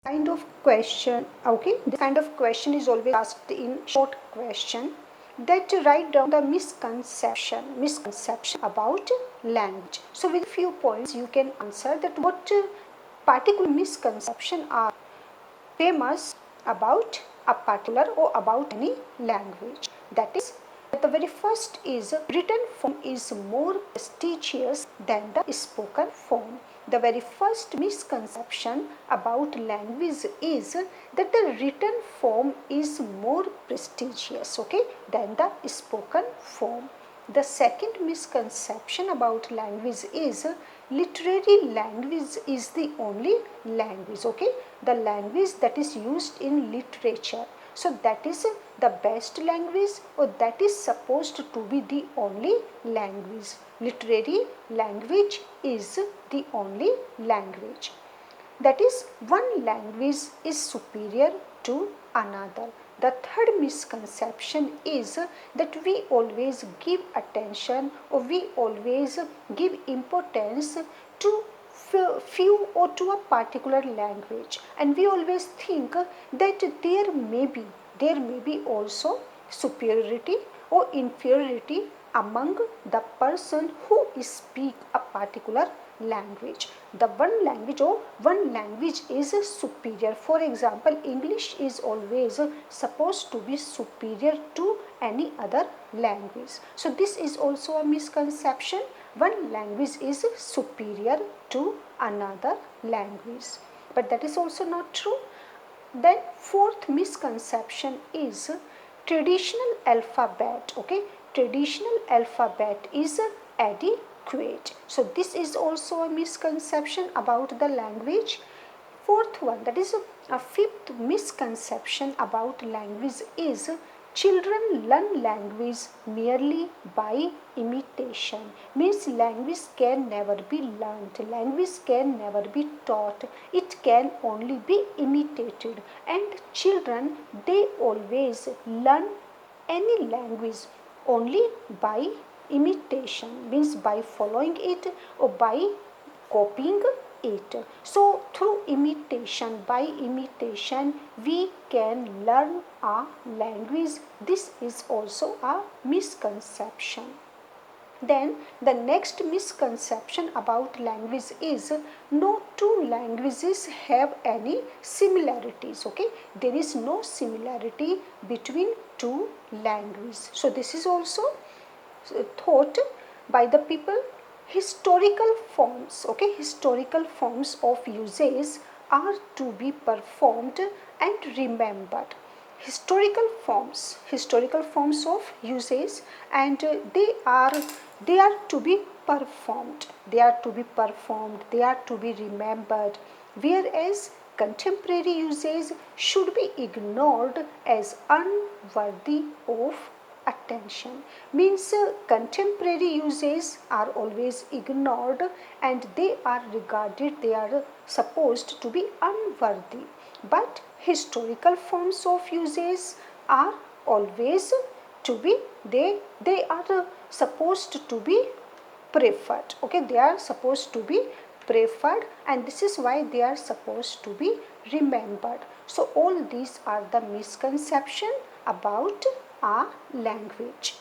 kind of question, okay, this kind of question is always asked in short question, that write down the misconception about language. So with few points you can answer that what particular misconception are famous about a particular or about any language. That is, the very first is written form is more prestigious than the spoken form. The very first misconception about language is that the written form is more prestigious, okay, than the spoken form. The second misconception about language is literary language is the only language, okay, the language that is used in literature. So that is the best language, or that is supposed to be the only language. Literary language is the only language. That is, one language is superior to another. The third misconception is that we always give attention, or we always give importance to few or to a particular language, and we always think that there may be also superiority or inferiority among the person who speak a particular language. The one language is superior. For example, English is always supposed to be superior to any other language. So this is also a misconception. One language is superior to another language, but that is also not true. Then fourth misconception is traditional alphabet, okay, traditional alphabet is adequate. So this is also a misconception about the language. Fourth one, that is a fifth misconception about language is children learn language merely by imitation. Means language can never be learnt, language can never be taught, it can only be imitated. And children, they always learn any language only by imitation, means by following it or by copying it. So through imitation, by imitation, we can learn a language. This is also a misconception. Then the next misconception about language is no two languages have any similarities, okay, there is no similarity between two languages. So this is also thought by the people. Historical forms, okay, historical forms of uses are to be performed and remembered. Historical forms of uses, and they are to be performed, they are to be performed, they are to be remembered, whereas contemporary uses should be ignored as unworthy of attention. Means contemporary uses are always ignored, and they are regarded, they are supposed to be unworthy, but historical forms of uses are always to be, they are supposed to be preferred, okay, they are supposed to be preferred, and this is why they are supposed to be remembered. So all these are the misconception about a language.